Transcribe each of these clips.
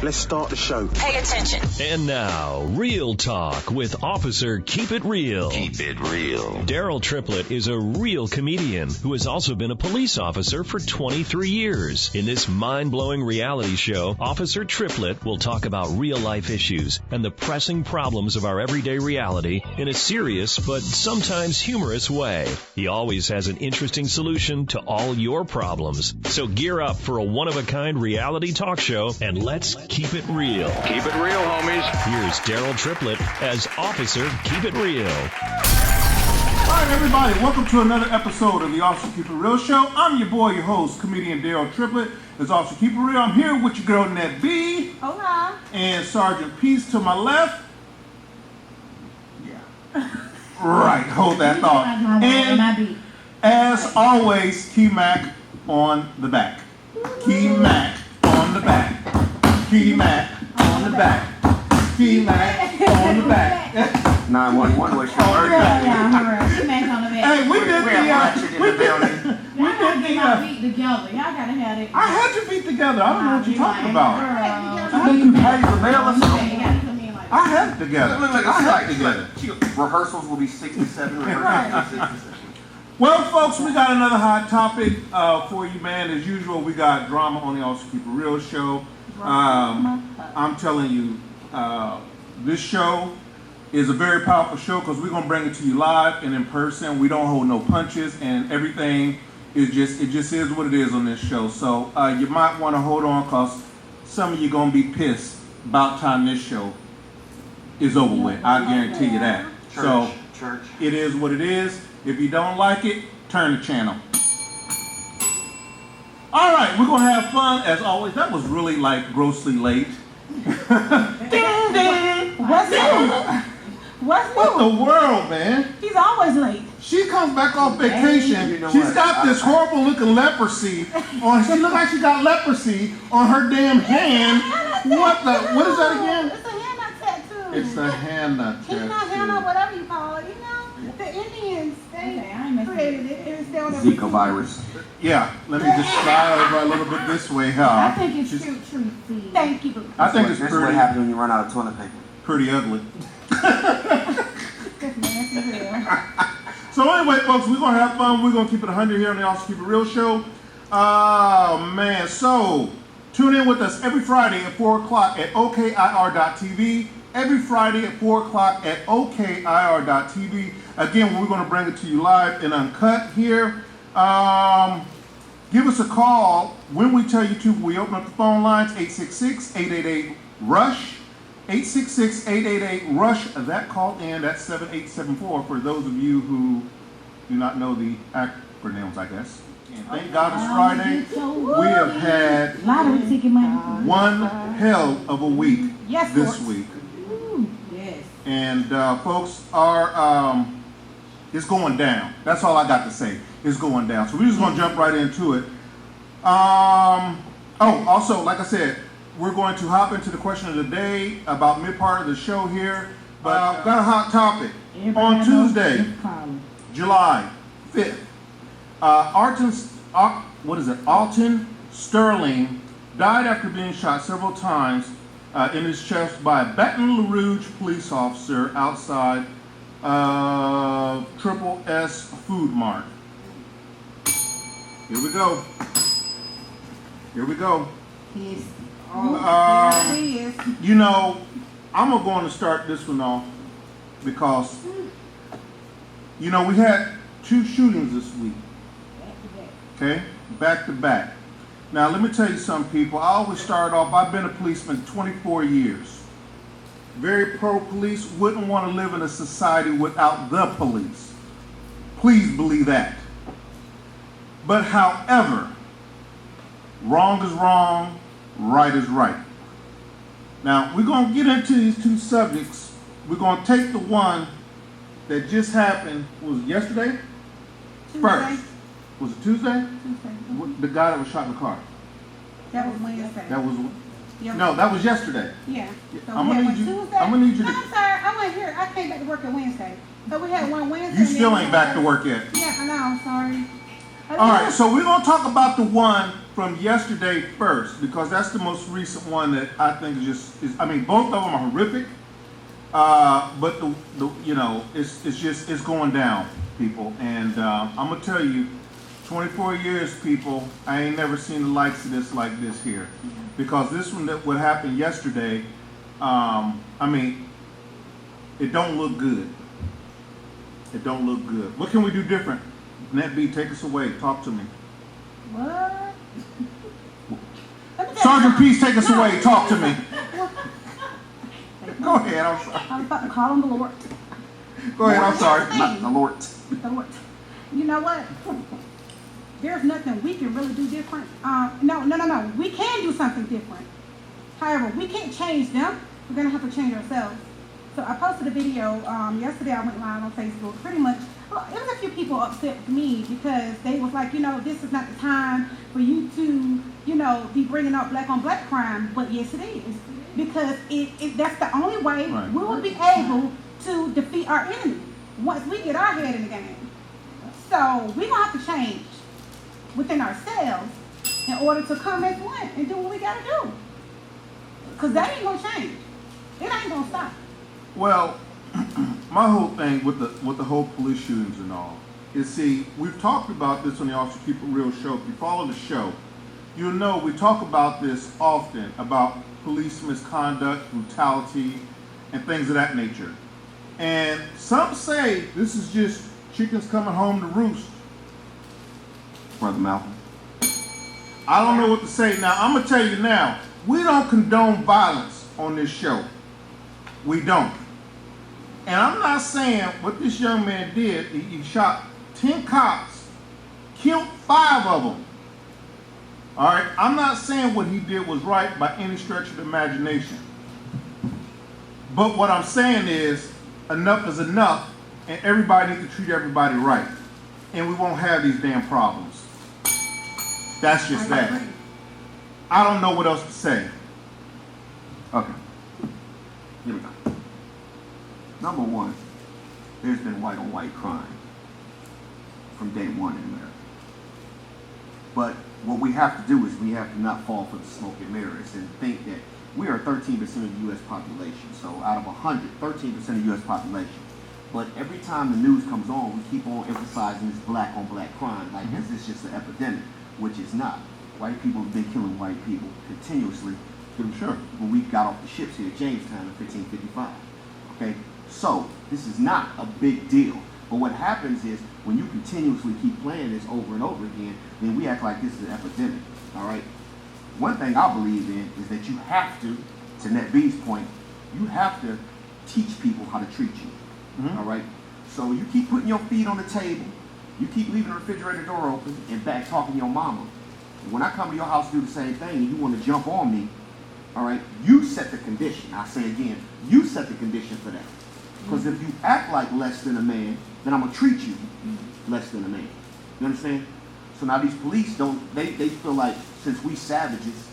Let's start the show. Pay attention. And now, Real Talk with Officer Keep It Real. Keep it real. Daryl Triplett is a real comedian who has also been a police officer for 23 years. In this mind-blowing reality show, Officer Triplett will talk about real-life issues and the pressing problems of our everyday reality in a serious but sometimes humorous way. He always has an interesting solution to all your problems. So gear up for a one-of-a-kind reality talk show and let's keep it real. Keep it real, homies. Here's Daryl Triplett as Officer Keep It Real. All right, everybody, welcome to another episode of the Officer Keep It Real show. I'm your boy, your host, comedian Daryl Triplett. As Officer Keep It Real, I'm here with your girl, Nat B. Hola. And Sergeant Peace to my left. Yeah. Right, hold that thought. And as always, Key Mac on the back. Key Mac on the back. Key Mac on the back. Key Mac on the back. 911 was your birthday. Key Mac on the back. Hey, we did Y'all beat together. Y'all gotta have it. I had your feet together. I don't know what you're talking about. I had you pay the mail or something. I had it together. I had it together. Rehearsals will be 67 rehearsals. Well, folks, we got another hot topic for you, man. As usual, we got drama on the Officer Keep It Real show. I'm telling you, this show is a very powerful show because we're going to bring it to you live and in person. We don't hold no punches, and everything is just is what it is on this show. So you might want to hold on because some of you going to be pissed about time this show is over with. I guarantee you that. Church. It is what it is. If you don't like it, turn the channel. All right, we're going to have fun as always. That was really like grossly late. Ding, ding. What's What the world, man? He's always late. She comes back off vacation. You know She's what? got this horrible looking leprosy on. She look like she got leprosy on her damn hand. What is that again? It's a henna tattoo. It's a henna tattoo. Henna, henna, whatever you call it. You know, the Indians, they created it. It's still on Zika virus. Yeah, let me just slide over a little bit this way, huh? I think it's cute, Tracy. Thank you. I think it's This is what pretty, happens when you run out of toilet paper. pretty ugly. That's nasty real. So anyway, folks, we're going to have fun. We're going to keep it 100 here on the Officer Keep It Real show. Oh, man. So tune in with us every Friday at 4 o'clock at OKIR.tv. Every Friday at 4 o'clock at OKIR.tv. Again, we're going to bring it to you live and uncut here. Give us a call when we tell you to. We open up the phone lines, 866-888-RUSH. 866-888-RUSH. That call in, that's 7874 for those of you who do not know the acronyms, I guess. And thank God it's Friday. We have had Lottery ticket money. one hell of a week this week. Yes. And folks, it's going down. That's all I got to say. It's going down. So we're just going to jump right into it. Also, like I said, we're going to hop into the question of the day about mid-part of the show here. But I've got a hot topic. On Tuesday, July 5th, Alton Sterling died after being shot several times in his chest by a Baton Rouge police officer outside Triple S Food Mart. Here we go. Yes. You know, I'm going to start this one off because, you know, we had 2 shootings this week. Okay? Back to back. Now, let me tell you something, people. I always start off, I've been a policeman 24 years. Very pro-police, wouldn't want to live in a society without the police. Please believe that. But however, wrong is wrong, right is right. Now, we're going to get into these 2 subjects. We're going to take the one that just happened, was it yesterday? Tuesday. First. Was it Tuesday? Tuesday. The guy that was shot in the car. That was Wednesday. No, that was yesterday. Yeah. So I'm we gonna had need you. one Tuesday. I'm gonna need you No, to. I'm sorry. I went here. I came back to work on Wednesday. So we had one Wednesday. You still ain't back to work yet. Yeah, I know. I'm sorry. All right, so we're going to talk about the one from yesterday first, because that's the most recent one that I think is I mean, both of them are horrific, but it's going down, people. And I'm going to tell you, 24 years, people, I ain't never seen the likes of this like this here. Because this one, what happened yesterday, I mean, it don't look good. It don't look good. What can we do different? Net B, take us away. Talk to me. What? Sergeant Peace, take us away. Talk to me. Go ahead. I'm sorry. I was about to call him the Lord. Go ahead. I'm sorry. Not the Lord. The Lord. You know what? There's nothing we can really do different. No. We can do something different. However, we can't change them. We're going to have to change ourselves. So I posted a video yesterday. I went live on Facebook. Pretty much, well, it was a few people upset with me because they was like, this is not the time for you to, be bringing up black on black crime. But yes, it is, because that's the only way we will be able to defeat our enemy once we get our head in the game. So we're gonna have to change within ourselves in order to come as one and do what we gotta do. Because that ain't gonna change. It ain't gonna stop. Well, my whole thing with the whole police shootings and all is, see, we've talked about this on the Officer Keep It Real show. If you follow the show, you'll know we talk about this often, about police misconduct, brutality, and things of that nature. And some say this is just chickens coming home to roost. Brother Malcolm, I don't know what to say now. I'm going to tell you now, we don't condone violence on this show. We don't. And I'm not saying what this young man did, he shot 10 cops, killed 5 of them. All right, I'm not saying what he did was right by any stretch of the imagination. But what I'm saying is, enough is enough, and everybody needs to treat everybody right. And we won't have these damn problems. That's just that. I don't know what else to say. Okay. Here we go. Number one, there's been white on white crime from day one in America. But what we have to do is we have to not fall for the smoke and mirrors and think that we are 13% of the U.S. population. So out of 100, 13% of the U.S. population. But every time the news comes on, we keep on emphasizing this black on black crime like this is just an epidemic, which is not. White people have been killing white people continuously. Sure. When we got off the ships here at Jamestown in 1555. Okay? So, this is not a big deal. But what happens is, when you continuously keep playing this over and over again, then we act like this is an epidemic. Alright? One thing I believe in is that you have to Net B's point, you have to teach people how to treat you. Alright? So you keep putting your feet on the table, you keep leaving the refrigerator door open, and back talking to your mama. When I come to your house to do the same thing, and you want to jump on me, all right, you set the condition. I say again, you set the condition for that. Because if you act like less than a man, then I'm going to treat you less than a man. You understand? So now these police they feel like, since we savages,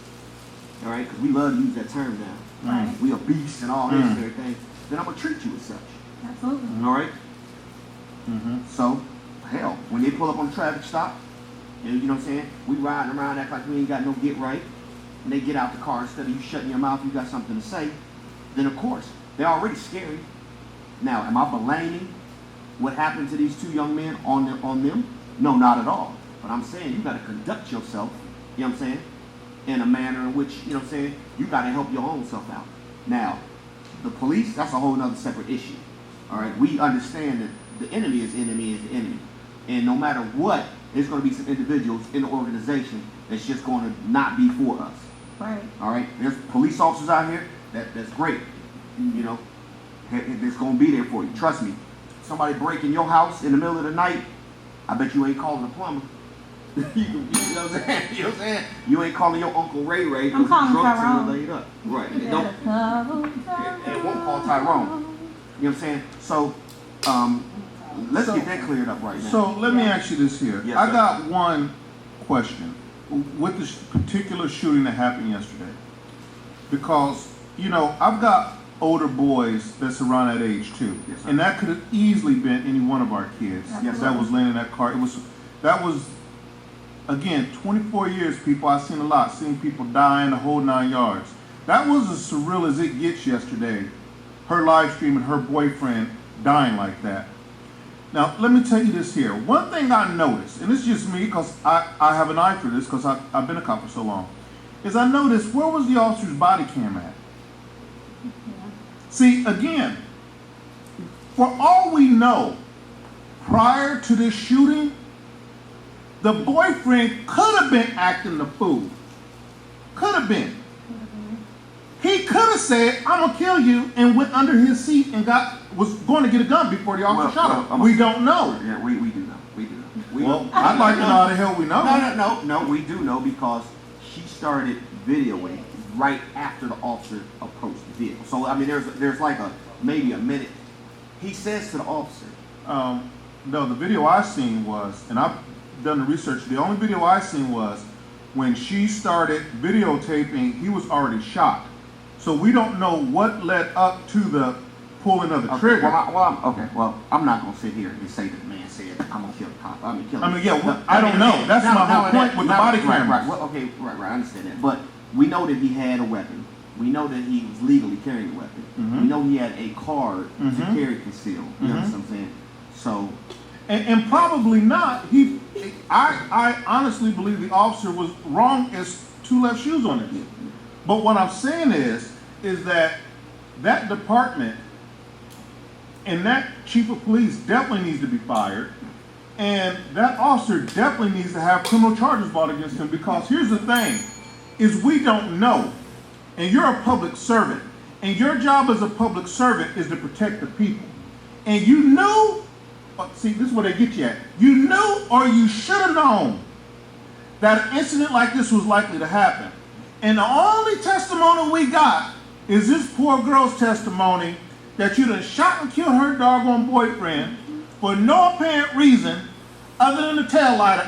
all right, because we love to use that term now, right? We are beasts and all this and everything, then I'm going to treat you as such. Absolutely. All right? So, hell, when they pull up on the traffic stop, and you know what I'm saying, we riding around, act like we ain't got no get right, and they get out the car, instead of you shutting your mouth, you got something to say, then of course, they're already scary. Now, am I blaming what happened to these 2 young men on them? No, not at all. But I'm saying you got to conduct yourself, you know what I'm saying, in a manner in which, you know what I'm saying, you got to help your own self out. Now, the police, that's a whole nother separate issue. All right, we understand that the enemy is the enemy. And no matter what, there's going to be some individuals in the organization that's just going to not be for us. Right. All right, there's police officers out here, that's great. You know, that's going to be there for you. Trust me. Somebody break in your house in the middle of the night, I bet you ain't calling a plumber. you know what I'm saying? You know what I'm saying? You ain't calling your Uncle Ray. I'm calling Tyrone. Laid up. Right. It won't call Tyrone. You know what I'm saying? So, let's get that cleared up right now. So let me ask you this here. Yes, I sir. got one question with this particular shooting that happened yesterday. Because, you know, I've got older boys that's around that age too. Yes, sir. And that could have easily been any one of our kids Yes, that was laying in that car. That was Again, 24 years, people, I've seen a lot. Seen people die in the whole 9 yards. That was as surreal as it gets yesterday. Her live stream and her boyfriend dying like that. Now, let me tell you this here. One thing I noticed, and it's just me because I have an eye for this because I've been a cop for so long, is I noticed where was the officer's body cam at? See, again, for all we know, prior to this shooting, the boyfriend could have been acting the fool. Could have been. He could have said, "I'm gonna kill you," and went under his seat and was going to get a gun before the officer shot him. We don't know. Yeah, we do know. We do know. Well, I'd like to know how the hell we know. No, we do know because she started videoing right after the officer approached the vehicle. So, I mean, there's like maybe a minute. He says to the officer. No, the video I seen was, and I've done the research, the only video I seen was when she started videotaping, he was already shot. So we don't know what led up to the pulling of the trigger. Well, I'm not going to sit here and say that the man said, "I'm going to kill the cop." I don't know. That's my whole point with the body camera. Right. Well, okay, right. I understand that. But we know that he had a weapon. We know that he was legally carrying a weapon. Mm-hmm. We know he had a card to carry concealed. You understand what I'm saying? So, and probably not. I honestly believe the officer was wrong as two left shoes on it. But what I'm saying is that department and that chief of police definitely needs to be fired, and that officer definitely needs to have criminal charges brought against him. Because here's the thing: is we don't know, and you're a public servant, and your job as a public servant is to protect the people, and you knew. See, this is where they get you at. You knew or you should have known that an incident like this was likely to happen. And the only testimony we got is this poor girl's testimony that you done shot and killed her doggone boyfriend for no apparent reason other than the tail light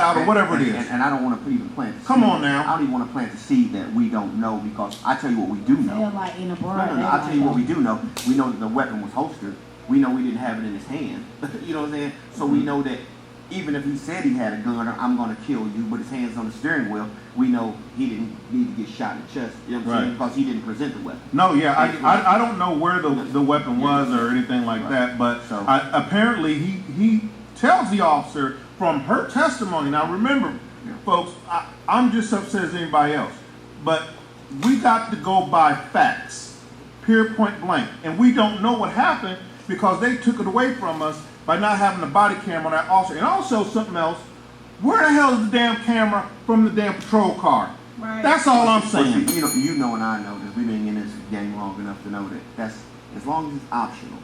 out, or whatever it is. And I don't want to even plant the seed. Come on now. I don't even want to plant the seed that we don't know, because I tell you what we do know. Tail light in a broad No. I'll tell you what we do know. We know that the weapon was holstered. We know we didn't have it in his hand. You know what I'm saying? So we know that even if he said he had a gun or "I'm going to kill you," but his hand's on the steering wheel, we know he didn't need to get shot in the chest. You know what I'm saying? Because he didn't present the weapon. No, yeah, I don't know where the weapon was or anything like that, but apparently he tells the officer from her testimony. Now remember, folks, I'm just upset as anybody else, but we got to go by facts, pure point blank, and we don't know what happened because they took it away from us by not having the body camera on that officer. And also something else, where the hell is the damn camera from the damn patrol car? Right. That's all I'm saying. You know and I know that we've been in this game long enough to know that that's, as long as it's optional,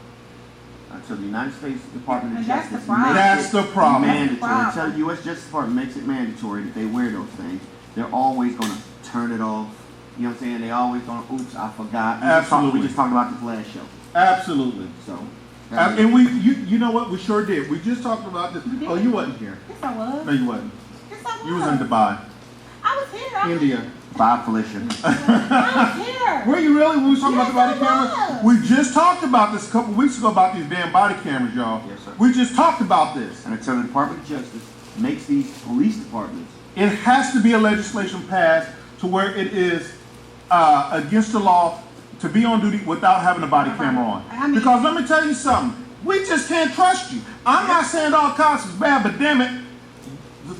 until the United States Department of That's the Justice problem. That's the problem. mandatory, until the U.S. Justice Department makes it mandatory that they wear those things, they're always going to turn it off. You know what I'm saying? They always going to, oops, I forgot. Absolutely. We just talked about this last show. Absolutely. So. And you know what? We sure did. We just talked about this. Oh, you wasn't here. Yes, I was. No, you wasn't. Yes, I was. You was in Dubai, I was here. India. Bye, Felicia. I was here. Were you really? When we was talking about the body Yes, I cameras? was. We just talked about this a couple weeks ago about these damn body cameras, y'all. Yes, sir. We just talked about this. And until the Department of Justice makes these police departments, It has to be a legislation passed to where it is against the law to be on duty without having a body camera on. I mean- Because let me tell you something. We just can't trust you. I'm not saying all cops is bad, but damn it,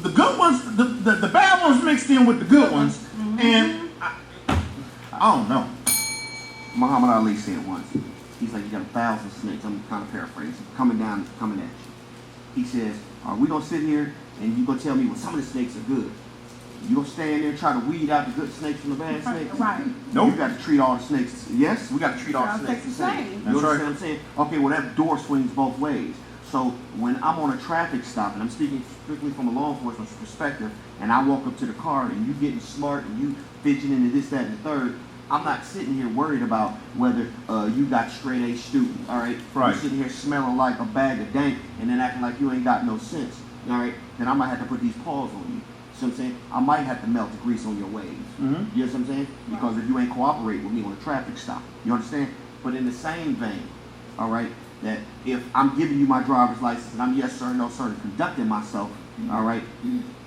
the good ones, the bad ones mixed in with the good ones, and I don't know. Muhammad Ali said once, he's like, you got 1,000 snakes, I'm kind of paraphrasing, coming at you. He says, are we going to sit here and you going to tell me, well, some of the snakes are good? You going to stand there and try to weed out the good snakes from the bad snakes? Right. Nope. You got to treat all the snakes, yes, we got to treat all the snakes the same. You That's understand right. what I'm saying? Okay, well, that door swings both ways. So when I'm on a traffic stop, and I'm speaking strictly from a law enforcement perspective, and I walk up to the car and you getting smart and you fidgeting into this, that, and the third, I'm not sitting here worried about whether you got straight A student, all right? Right. You're sitting here smelling like a bag of dank and then acting like you ain't got no sense, all right? Then I might have to put these paws on you. See what I'm saying? I might have to melt the grease on your waves. You know what I'm saying? Because if you ain't cooperating with me on a traffic stop, you understand? But in the same vein, all right, that if I'm giving you my driver's license and I'm yes sir, no sir, and conducting myself all right,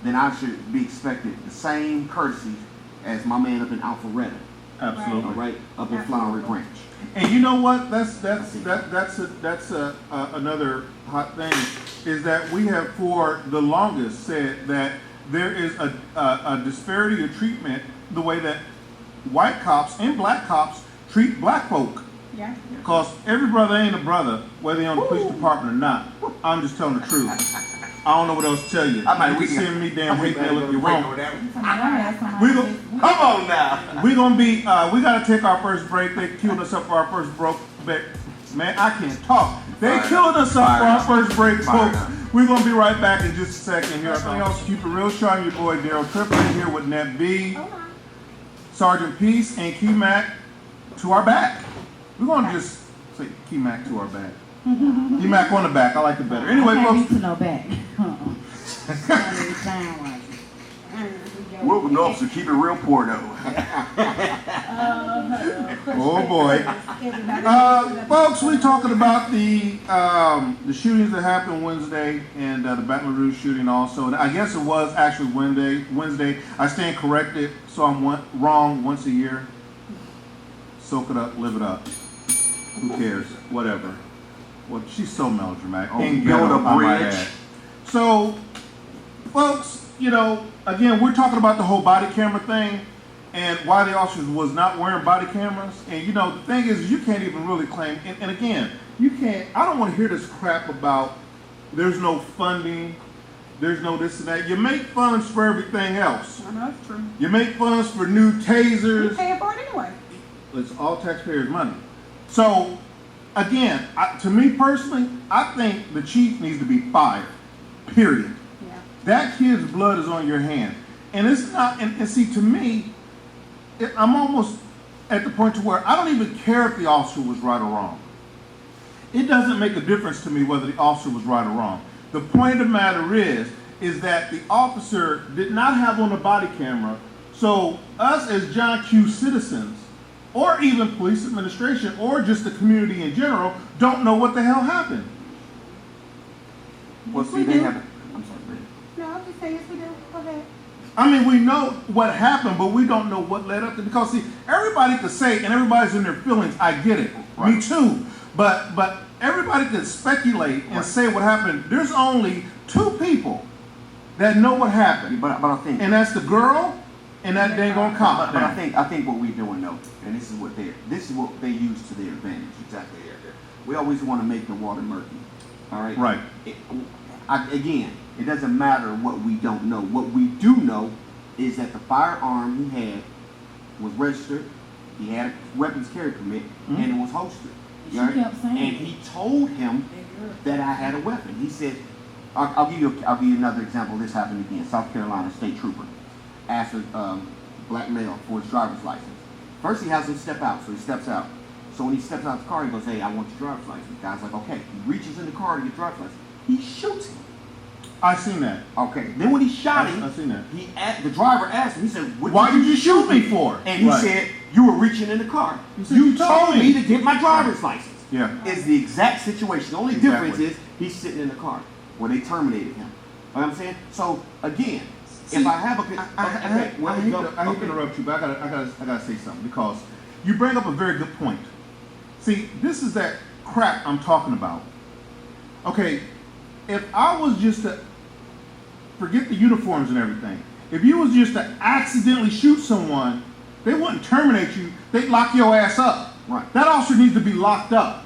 then I should be expected the same courtesy as my man up in Alpharetta, Absolutely. all right, up in Flowery Branch. And you know what? That's another hot thing, is that we have for the longest said that there is a disparity of treatment the way that white cops and black cops treat black folk. Yeah. Because every brother ain't a brother, whether they're on the police department or not. I'm just telling the truth. I don't know what else to tell you. You can send me damn hate mail if you want. Come on now. We're gonna be. We gotta take our first break. They killed us up for our first break. Man, I can't talk. They killed us up for our first break, folks. We're gonna be right back in just a second. Here, everything else, keep it real sharp. Your boy Daryl Triplet here with Net B, Sergeant Peace, and Key Mac to our back. We're gonna just say Key Mac to our back. Key Mac on the back. I like it better. Anyway, folks. To no back. Well, no, so keep it real poor though. Oh boy. Folks, we're talking about the shootings that happened Wednesday and the Baton Rouge shooting also. And I guess it was actually Wednesday. I stand corrected, so I'm wrong once a year. Soak it up, live it up. Who cares? Whatever. Well, she's so melodramatic. And build a bridge. So, folks, you know, again, we're talking about the whole body camera thing and why the officers was not wearing body cameras. And, you know, the thing is, you can't even really claim, and again, you can't, I don't want to hear this crap about there's no funding, there's no this and that. You make funds for everything else. I know it's true. You make funds for new tasers. You pay for it anyway. It's all taxpayers' money. So, again, to me personally, I think the chief needs to be fired. Period. Yeah. That kid's blood is on your hand. And it's not, and see, to me, I'm almost at the point to where I don't even care if the officer was right or wrong. It doesn't make a difference to me whether the officer was right or wrong. The point of the matter is that the officer did not have on a body camera, so us as John Q citizens, or even police administration, or just the community in general, don't know what the hell happened. Well, Yes, see, we they do. haven't. I'm sorry, Brandon. No, I'm just saying, yes, we do. Go ahead. I mean, we know what happened, but we don't know what led up to. Because see, everybody could say, and everybody's in their feelings. I get it. Right. Me too. But everybody could speculate and say what happened. There's only two people that know what happened, But I think. and that's the girl and that dang on cop. But I think what we're doing though, and this is what they use to their advantage. Exactly. We always want to make the water murky. All right. Right. Again, it doesn't matter what we don't know. What we do know is that the firearm he had was registered. He had a weapons carry permit, and it was holstered. She Right? kept saying And he told him that I had a weapon. He said, I'll give you another example. This happened again. South Carolina state trooper asked a black male for his driver's license. First he has him step out, so he steps out. So when he steps out the car, he goes, "Hey, I want your driver's license." The guy's like, "Okay." He reaches in the car to get driver's license. He shoots him. I seen that. Okay. Then when he shot him, I seen that. the driver asked him. He said, Why did you shoot me for? And he Right. said, "You were reaching in the car. said, You told me to get my driver's license." Yeah. It's the exact situation. The only Exactly. difference is he's sitting in the car. Well, they terminated him. You know what I'm saying? So again, See, if I have a I hate to interrupt you, but I gotta say something, because you bring up a very good point. See, this is that crap I'm talking about. Okay, if I was just to forget the uniforms and everything, if you was just to accidentally shoot someone, they wouldn't terminate you. They'd lock your ass up. Right. That officer needs to be locked up.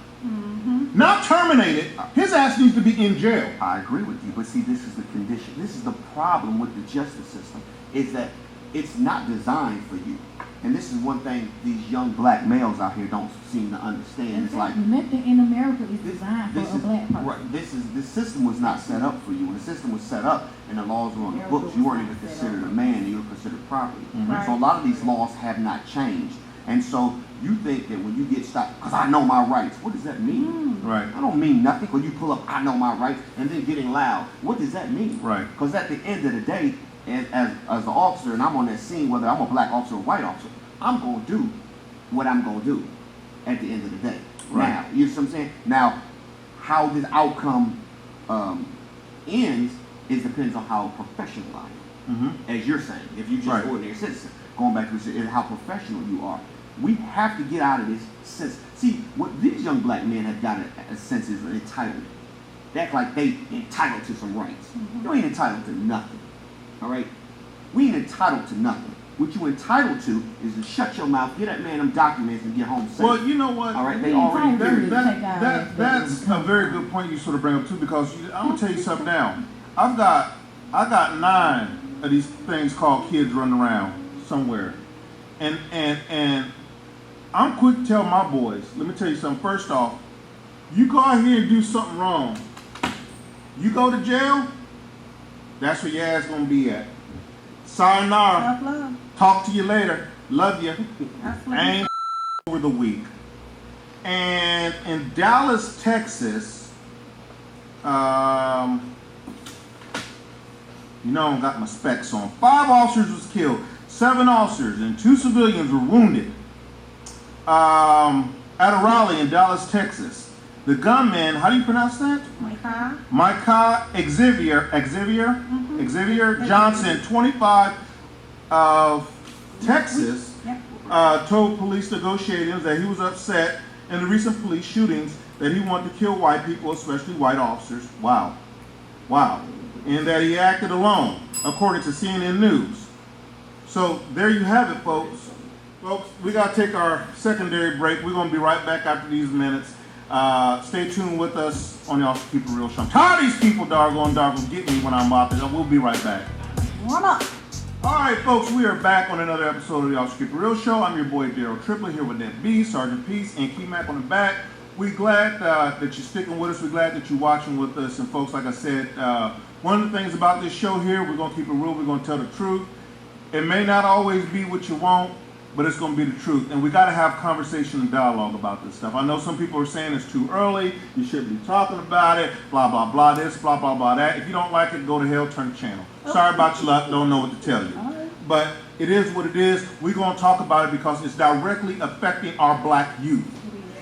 Not terminated. His ass needs to be in jail. I agree with you, but see, this is the condition. This is the problem with the justice system, is that it's not designed for you. And this is one thing these young black males out here don't seem to understand. It's like, nothing in America is designed for this a is black person. right. This system was not set up for you. When the system was set up and the laws were on the books, you weren't even considered a man, and you were considered property. Right. So a lot of these laws have not changed. And so you think that when you get stopped, because I know my rights, what does that mean? Right. I don't mean nothing. When you pull up, I know my rights, and then getting loud, what does that mean? Right. Because at the end of the day, as an officer, and I'm on that scene, whether I'm a black officer or a white officer, I'm going to do what I'm going to do at the end of the day. Right. Now, you know what I'm saying? Now, how this outcome ends it depends on how professional I am. Mm-hmm. As you're saying, if you're just Right. an ordinary citizen, going back to how professional you are. We have to get out of this sense. See, what these young black men have got a sense is an entitlement. They act like they entitled to some rights. You ain't entitled to nothing. All right? We ain't entitled to nothing. What you entitled to is to shut your mouth, get that man them documents, and get home safe. Well, you know what? All right, We they already entitled did. to- That's a very good point you sort of bring up too, because I'm gonna tell you something now. I got 9 of these things called kids running around somewhere, and I'm quick to tell my boys. Let me tell you something. First off, you go out here and do something wrong, you go to jail. That's where your ass gonna be at. Sayonara. Tough love. Talk to you later. Love you. Absolutely. Ain't over the week. And in Dallas, Texas, you know I don't got my specs on. 5 officers was killed, 7 officers and 2 civilians were wounded at a rally in Dallas, Texas. The gunman, how do you pronounce that? Micah Xavier Johnson, 25, of Texas, told police negotiators that he was upset in the recent police shootings, that he wanted to kill white people, especially white officers. Wow. And that he acted alone, according to CNN News. So there you have it, folks. Folks, we got to take our secondary break. We're going to be right back after these minutes. Stay tuned with us on Y'all Should Keep It Real show. I'm tired of these people, doggone get me when I'm out there. We'll be right back. Run up. All right, folks, we are back on another episode of Y'all Should Keep It Real show. I'm your boy, Daryl Triplett, here with Ned B, Sergeant Peace, and Key Mac on the back. We're glad that you're sticking with us. We're glad that you're watching with us. And, folks, like I said, one of the things about this show here, we're going to keep it real. We're going to tell the truth. It may not always be what you want, but it's going to be the truth. And we got to have conversation and dialogue about this stuff. I know some people are saying it's too early. You shouldn't be talking about it. Blah, blah, blah this, blah, blah, blah that. If you don't like it, go to hell, turn the channel. Sorry about your luck. Don't know what to tell you. But it is what it is. We're going to talk about it because it's directly affecting our black youth.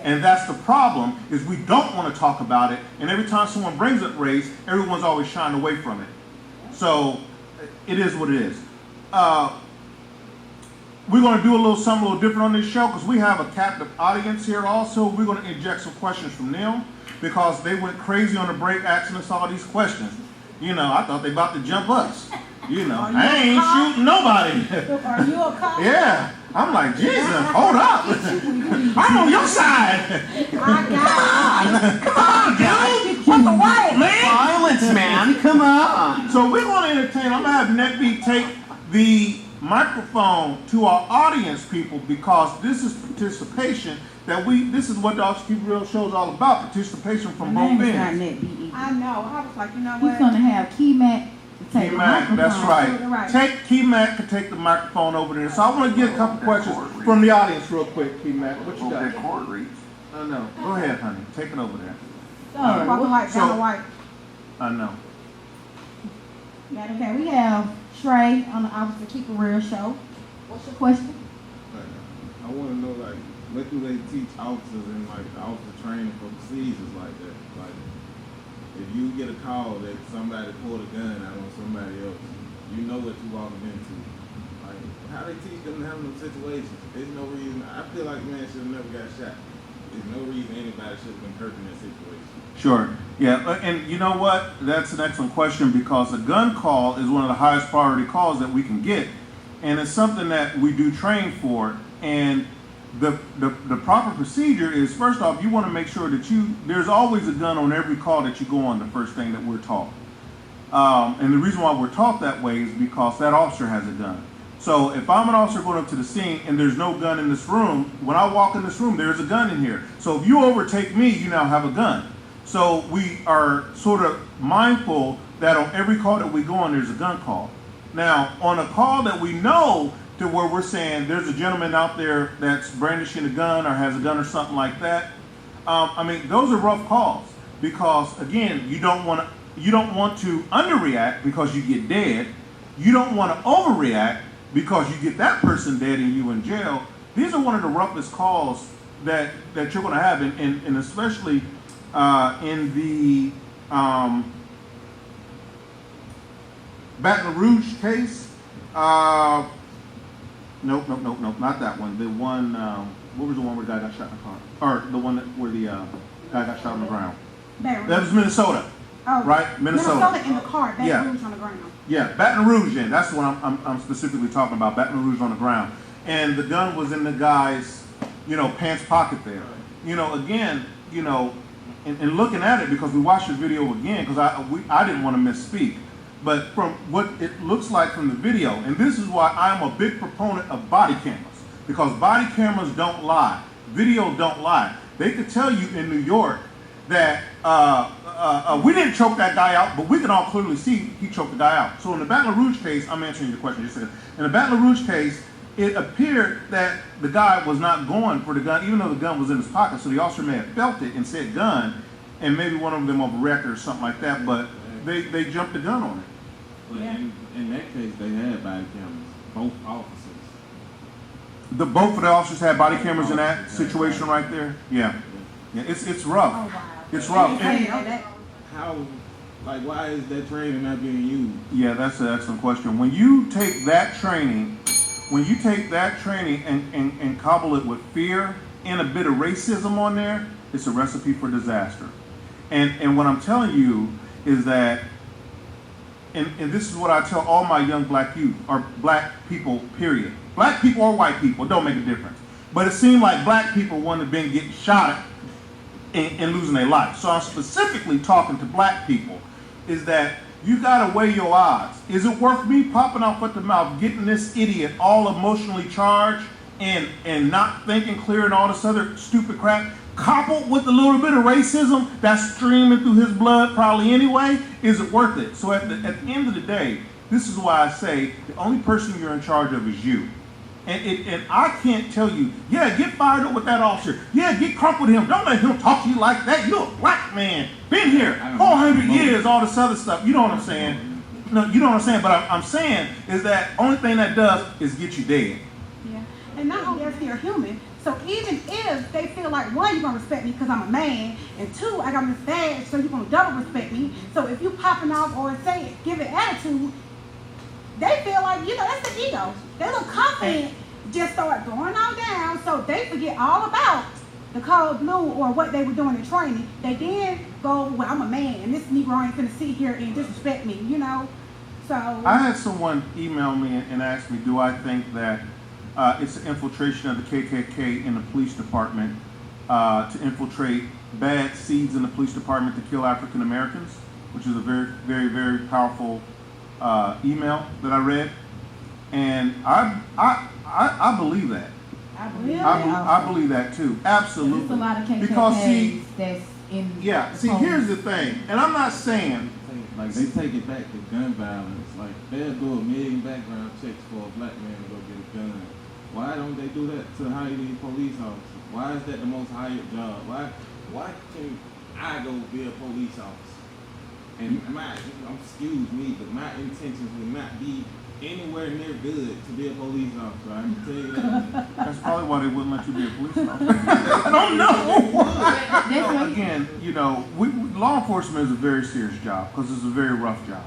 And that's the problem, is we don't want to talk about it. And every time someone brings up race, everyone's always shying away from it. So it is what it is. We're going to do something a little different on this show because we have a captive audience here also. We're going to inject some questions from them because they went crazy on the break asking us all these questions. You know, I thought they about to jump us. You know, I ain't shooting nobody. Are you a cop? Yeah. I'm like, Jesus, hold up. I'm on your side. Come on, dude. What the world, man? Violence, man. Come on. So we're going to entertain. I'm going to have NetBeat take the microphone to our audience people because this is participation this is what the Y'all Should Keep It Real show is all about, participation from both ends. I know. I was like, you know He's what? gonna have Key Mac to take the Key-Mac, that's microphone. right. Key-Mac can take the microphone over there. So I want to get a couple questions from the audience real quick, Key-Mac. What you got? Court reads. No. Go ahead, honey. Take it over there. Walking like So- down the white. I know. Okay, we have Trey on the Officer Keep It Real show. What's your question? I want to know, like, what do they teach officers in, like, the officer training for procedures like that? Like, if you get a call that somebody pulled a gun out on somebody else, you know what you're walking into. Like, how they teach them to handle them situations? There's no reason. I feel like man should have never got shot. There's no reason anybody should have been hurt in that situation. Sure. Yeah, and you know what? That's an excellent question because a gun call is one of the highest priority calls that we can get. And it's something that we do train for. And the proper procedure is, first off, you want to make sure that there's always a gun on every call that you go on, the first thing that we're taught. And the reason why we're taught that way is because that officer has a gun. So if I'm an officer going up to the scene and there's no gun in this room, when I walk in this room, there's a gun in here. So if you overtake me, you now have a gun. So we are sort of mindful that on every call that we go on, there's a gun call. Now, on a call that we know to where we're saying there's a gentleman out there that's brandishing a gun or has a gun or something like that, those are rough calls because, again, you don't want to underreact because you get dead. You don't want to overreact because you get that person dead and you in jail. These are one of the roughest calls that you're going to have, and especially in the Baton Rouge case. Nope, not that one. The one, what was the one where the guy got shot in the car? Or the one where the guy got shot on the ground? Baton That Rouge. was Minnesota, Oh, right? Minnesota. in the car, Baton Yeah. Rouge on the ground. Yeah, Baton Rouge, and that's what I'm specifically talking about. Baton Rouge on the ground, and the gun was in the guy's, pants pocket there. Again, and looking at it, because we watched the video again, because I didn't want to misspeak, but from what it looks like from the video, and this is why I'm a big proponent of body cameras, because body cameras don't lie, video don't lie. They could tell you in New York that we didn't choke that guy out, but we can all clearly see he choked the guy out. So in the Baton Rouge case, I'm answering your question just a second. In the Baton Rouge case, it appeared that the guy was not going for the gun, even though the gun was in his pocket. So the officer may have felt it and said gun, and maybe one of them overreacted or something like that, but they jumped the gun on it. But in that case, they had body cameras, both officers. Both of the officers had body cameras in that situation right there? Yeah, it's rough. Oh, wow. It's rough. I didn't know that. How, why is that training not being used? Yeah, that's an excellent question. When you take that training, and cobble it with fear and a bit of racism on there, it's a recipe for disaster. And what I'm telling you is that, and this is what I tell all my young black youth, or black people, period. Black people or white people, it don't make a difference. But it seemed like black people wanted to be getting shot and losing their life. So I'm specifically talking to black people, is that you gotta weigh your odds. Is it worth me popping off at the mouth, getting this idiot all emotionally charged and not thinking clear and all this other stupid crap, coupled with a little bit of racism that's streaming through his blood probably anyway? Is it worth it? So at the end of the day, this is why I say the only person you're in charge of is you. And I can't tell you, yeah, get fired up with that officer. Yeah, get crunk with him. Don't let him talk to you like that. You're a black man. Been here 400 years, all this other stuff. You know what I'm saying? No, you know what I'm saying? But I'm saying is that only thing that does is get you dead. Yeah. And not only that, they're human. So even if they feel like, one, you're going to respect me because I'm a man, and two, I got this badge, so you're going to double respect me. So if you popping off or say, give an attitude, they feel like, that's the ego. They look confident, just start going on down, so they forget all about the code blue or what they were doing in training. They then go, well, I'm a man, and this Negro ain't gonna sit here and disrespect me, So I had someone email me and ask me, do I think that it's an infiltration of the KKK in the police department to infiltrate bad seeds in the police department to kill African Americans, which is a very, very, very powerful email that I read, and I believe that. I believe that too. Absolutely. There's a lot of KKKs because that's in. Yeah. See, here's the thing, and I'm not saying Like they take it back to gun violence. Like they'll do 1 million background checks for a black man to go get a gun. Why don't they do that to hire these police officers? Why is that the most hired job? Why can I go be a police officer? And excuse me, but my intentions would not be anywhere near good to be a police officer. I can tell you that. that's probably why they wouldn't let you be a police officer. I don't know. Again, law enforcement is a very serious job because it's a very rough job,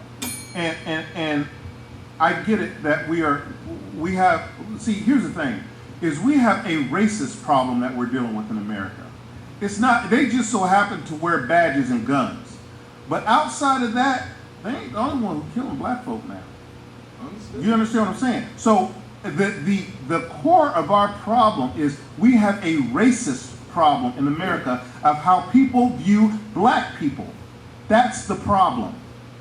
and I get it that we have. See, here's the thing: is we have a racist problem that we're dealing with in America. It's not. They just so happen to wear badges and guns. But outside of that, they ain't the only one who's killing black folk now. You understand what I'm saying? So the core of our problem is we have a racist problem in America of how people view black people. That's the problem.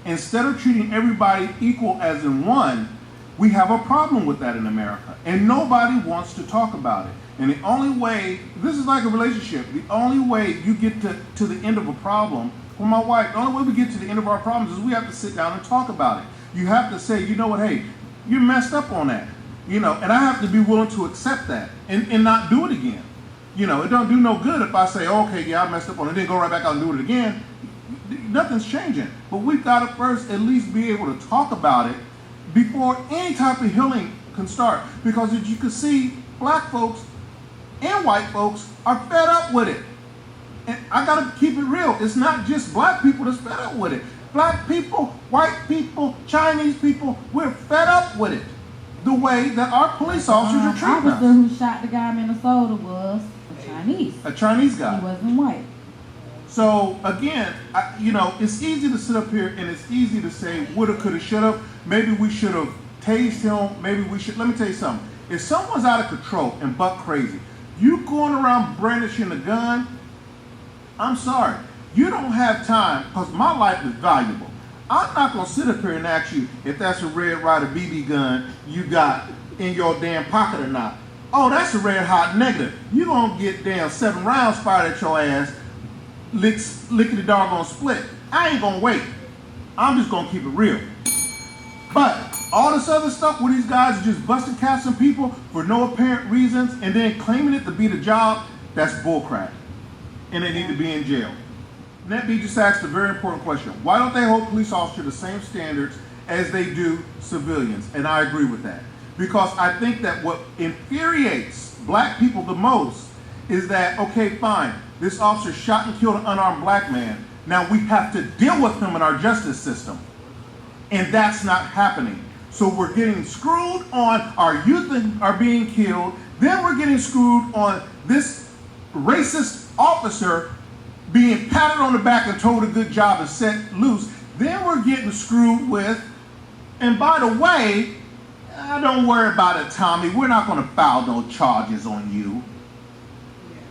Instead of treating everybody equal as in one, we have a problem with that in America. And nobody wants to talk about it. And the only way, this is like a relationship, the only way you get to the end of a problem with my wife, the only way we get to the end of our problems is we have to sit down and talk about it. You have to say, you know what, hey, you messed up on that. And I have to be willing to accept that and not do it again. It don't do no good if I say, okay, yeah, I messed up on it, then go right back out and do it again. Nothing's changing. But we've got to first at least be able to talk about it before any type of healing can start. Because as you can see, black folks and white folks are fed up with it. And I gotta keep it real. It's not just black people that's fed up with it. Black people, white people, Chinese people, we're fed up with it. The way that our police officers are treating officer us. who shot the guy in Minnesota was a Chinese. A Chinese He guy. wasn't white. So again, it's easy to sit up here and it's easy to say woulda, coulda, shoulda. Maybe we should have tased him. Maybe we should. Let me tell you something. If someone's out of control and buck crazy, you going around brandishing a gun, I'm sorry. You don't have time, because my life is valuable. I'm not going to sit up here and ask you if that's a Red Ryder BB gun you got in your damn pocket or not. Oh, that's a red hot negative. You're going to get damn 7 rounds fired at your ass, lickety doggone split. I ain't going to wait. I'm just going to keep it real. But all this other stuff where these guys are just busting caps on people for no apparent reasons and then claiming it to be the job, that's bullcrap. And they need to be in jail. NetB just asked a very important question. Why don't they hold police officers to the same standards as they do civilians? And I agree with that. Because I think that what infuriates black people the most is that, okay, fine, this officer shot and killed an unarmed black man. Now we have to deal with him in our justice system. And that's not happening. So we're getting screwed on our youth that are being killed. Then we're getting screwed on this racist officer being patted on the back and told a good job and set loose. Then we're getting screwed with, and by the way, don't worry about it, Tommy. We're not going to file no charges on you.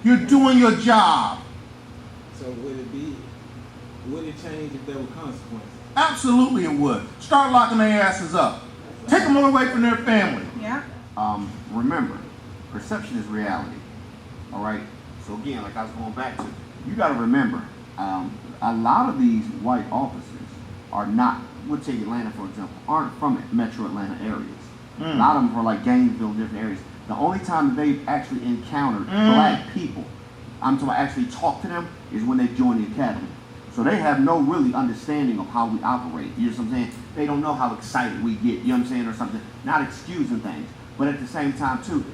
You're doing your job. So would it change if there were consequences? Absolutely it would. Start locking their asses up. Take them away from their family. Yeah. Remember, perception is reality. All right? So again, like I was going back to, you got to remember, a lot of these white officers are not, we'll take Atlanta for example, aren't from metro Atlanta areas. A lot of them are like Gainesville, different areas. The only time they've actually encountered black people, I'm talking about actually talk to them, is when they join the academy. So they have no really understanding of how we operate. You know what I'm saying? They don't know how excited we get, you know what I'm saying, or something. Not excusing things, but at the same time too,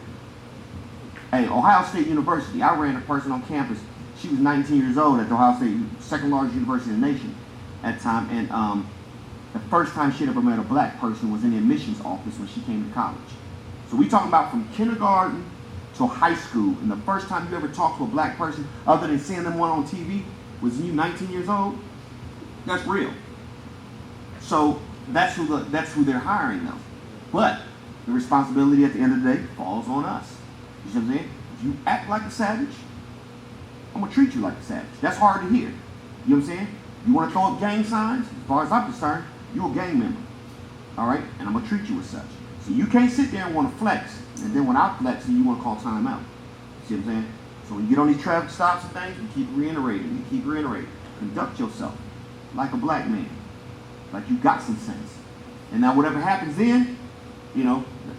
hey, Ohio State University, I ran a person on campus. She was 19 years old at the Ohio State, second largest university in the nation at the time, and the first time she had ever met a black person was in the admissions office when she came to college. So we talking about from kindergarten to high school, and the first time you ever talked to a black person, other than seeing them one on TV, was you 19 years old. That's real. So that's who they're hiring them. But the responsibility at the end of the day falls on us. You see what I'm saying? If you act like a savage, I'm gonna treat you like a savage. That's hard to hear. You know what I'm saying? You wanna throw up gang signs? As far as I'm concerned, you're a gang member. All right? And I'm gonna treat you as such. So you can't sit there and wanna flex, and then when I flex, then you wanna call time out. See what I'm saying? So when you get on these traffic stops and things, you keep reiterating, Conduct yourself like a black man, like you got some sense. And now whatever happens then,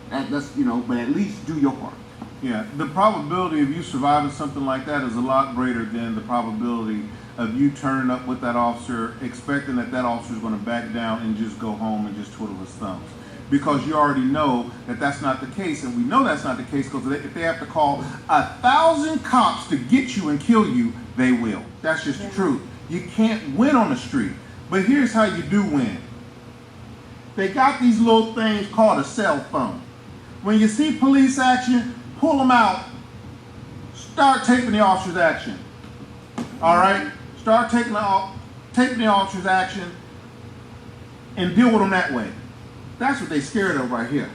that's but at least do your part. Yeah, the probability of you surviving something like that is a lot greater than the probability of you turning up with that officer, expecting that officer is going to back down and just go home and just twiddle his thumbs. Because you already know that that's not the case, and we know that's not the case because if they have to call 1,000 cops to get you and kill you, they will. That's just the truth. You can't win on the street. But here's how you do win. They got these little things called a cell phone. When you see police action, pull them out. Start taping the officer's action. All right? Start taping the officer's action and deal with them that way. That's what they scared of right here.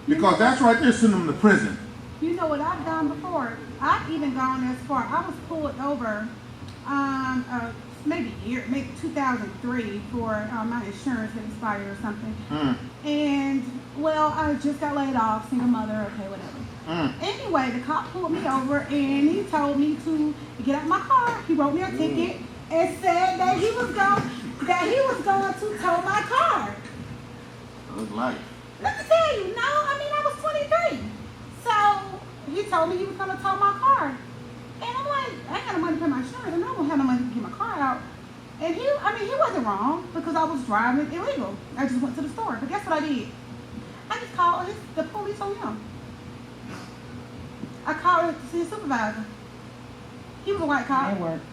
Because that's right there sending them to prison. You know what I've done before? I've even gone as far. I was pulled over maybe 2003 for my insurance that expired or something. And, well, I just got laid off, single mother, okay, whatever. Anyway, the cop pulled me over and he told me to get out my car. He wrote me a ticket and said that he was going to tow my car. Like, Let me tell you, I was 23. So he told me he was going to tow my car. And I'm like, I ain't got no money to pay my insurance, and I don't have no money to get my car out. And he wasn't wrong because I was driving illegal. I just went to the store. But guess what I did? I just called the police on him. I called to see his supervisor. He was a white cop. That worked.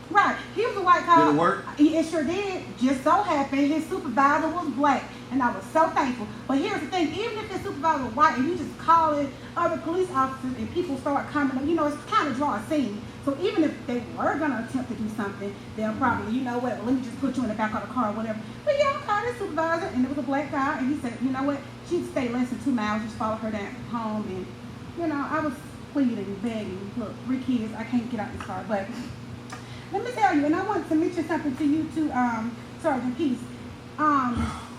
Right. He was a white cop. Did it work? It sure did. Just so happened his supervisor was black. And I was so thankful. But here's the thing, even if his supervisor was white and you just calling other police officers and people start coming up, you know, it's kind of draw a scene. So even if they were gonna attempt to do something, they'll probably, you know what, well, let me just put you in the back of the car or whatever. But yeah, I called his supervisor and it was a black guy and he said, you know what, she'd stay less than 2 miles, just follow her down home. And you know, I was pleading, begging, look, 3 kids, I can't get out this car. But let me tell you, and I want to mention something to you too, Sergeant Peace.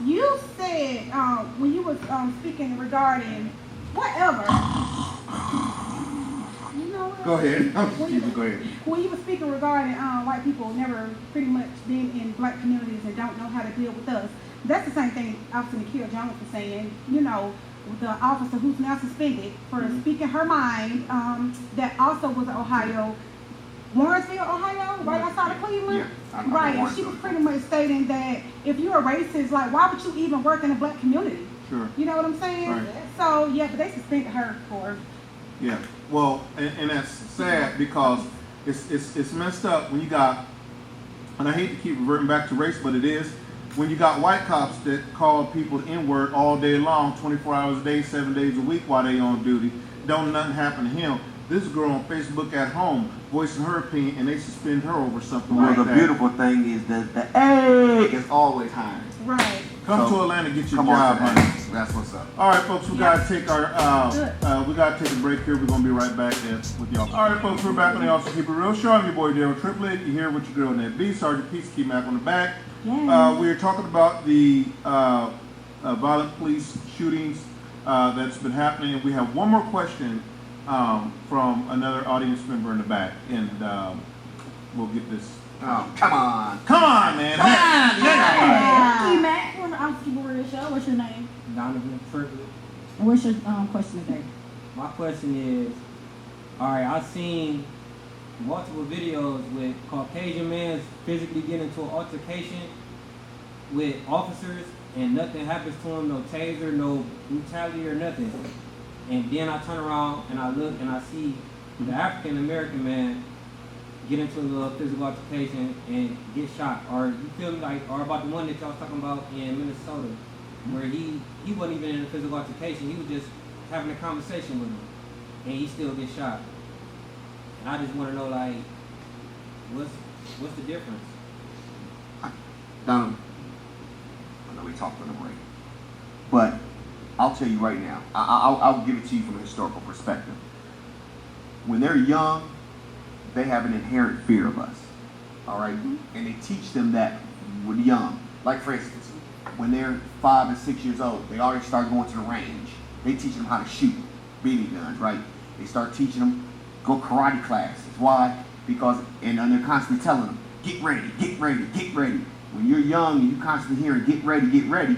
You said when you was speaking regarding whatever. You know what? Go ahead. Go ahead. When you were speaking regarding white people never pretty much being in black communities and don't know how to deal with us, that's the same thing Officer Nikhil Jones was saying. You know, the officer who's now suspended for speaking her mind, that also was Ohio. Warrensville, Ohio, right outside of Cleveland. Yeah, I right, know and she was Warrensville. pretty much stating that if you're a racist, like, why would you even work in a black community? Sure. You know what I'm saying? Right. So yeah, but they suspended her for. Yeah. Well, and that's sad because it's messed up when you got, and I hate to keep reverting back to race, but it is, when you got white cops that call people the N-word all day long, 24 hours a day, 7 days a week while they on duty. Don't nothing happen to him. This girl on Facebook at home voicing her opinion, and they suspend her over something Well, like the that. beautiful thing is that the A is always hiring. Right. Come So, to Atlanta, get your Come job, on, honey. that's what's up. All right, folks, we Yeah. gotta take our we gotta take a break here. We're gonna be right back with y'all. All right, folks, we're back on the Officer Keep It Real Show. I'm your boy Daryl Triplet. You're here with your girl Ned B, Sergeant Peace, keep Mac on the back. Yes. We are talking about the violent police shootings that's been happening, and we have one more question from another audience member in the back, and we'll get this. Oh, come on. Come on, man. Hey, Matt, from the Officer Keep It Real Show. What's your name? Donovan Triplett. What's your question today? My question is, all right, I've seen multiple videos with Caucasian men physically get into an altercation with officers and nothing happens to them, no taser, no brutality or nothing. And then I turn around and I look and I see the African American man get into a little physical altercation and get shot. Or you feel me, like, or about the one that y'all was talking about in Minnesota, where he wasn't even in a physical altercation, he was just having a conversation with him, and he still gets shot. And I just want to know, like, what's the difference? Donovan, I know we talked on the break, but I'll tell you right now, I'll give it to you from a historical perspective. When they're young, they have an inherent fear of us, all right? And they teach them that when young. Like, for instance, when they're 5 and 6 years old, they already start going to the range. They teach them how to shoot BB guns, right? They start teaching them, go karate classes. Why? Because, and they're constantly telling them, get ready, get ready, get ready. When you're young and you constantly hearing get ready,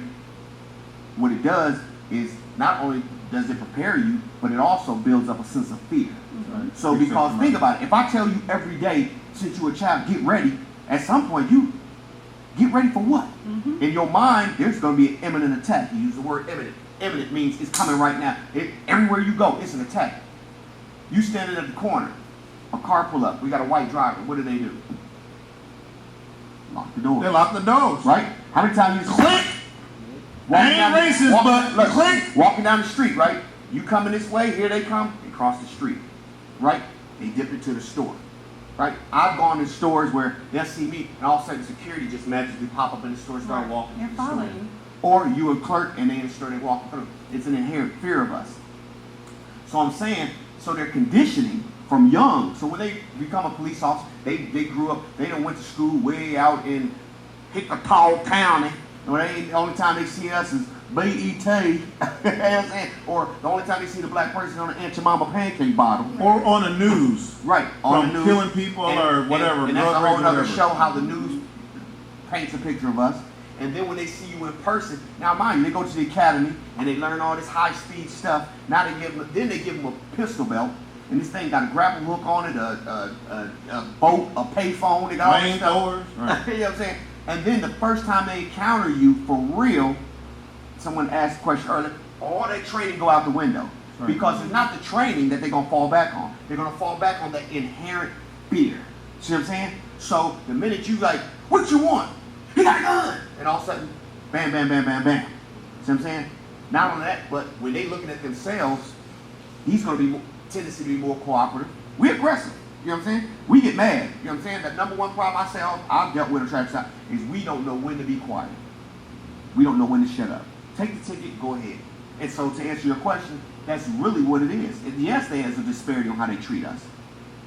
what it does is not only does it prepare you, but it also builds up a sense of fear. Right. So because think about it, if I tell you every day since you're a child, get ready, at some point you get ready for what? In your mind, there's going to be an imminent attack. You use the word imminent. Imminent means it's coming right now. Everywhere you go, it's an attack. You standing at the corner, a car pull up, we got a white driver. What do? Lock the doors. They lock the doors. Right? How many times you Click. I ain't racist, but click. Walking down the street, right? You coming this way, here they come, they cross the street, right? They dip into the store, right? I've gone to stores where they'll see me, and all of a sudden security just magically pop up in the store and start walking And through the store. following. Or you a clerk, and they in the store, they walk through. It's an inherent fear of us. So I'm saying, so they're conditioning from young. So when they become a police officer, they grew up, they done went to school way out in Hickatall County. The only time they see us is BET, or the only time they see the black person on an Aunt Your Mama pancake bottle. Or on the news. Right, on From the news. killing people or whatever. And that's a drug whole rape, other whatever. show how the news paints a picture of us. And then when they see you in person, now mind you, they go to the academy and they learn all this high-speed stuff. Now they give them a pistol belt. And this thing got a grapple hook on it, a boat, a payphone. They got all this stuff. Flamethrowers. Right. You know what I'm saying? And then the first time they encounter you for real, someone asked a question earlier, all that training go out the window. Right. Because it's not the training that they're going to fall back on. They're going to fall back on the inherent fear. See what I'm saying? So the minute you like, what you want? He got a gun, and all of a sudden, bam, bam, bam, bam, bam. See what I'm saying? Not only that, but when they looking at themselves, he's going to be tendency to be more cooperative. We're aggressive. You know what I'm saying? We get mad. You know what I'm saying? The number one problem I say I've dealt with a traffic stop is we don't know when to be quiet. We don't know when to shut up. Take the ticket, go ahead. And so to answer your question, that's really what it is. And yes, there's a disparity on how they treat us.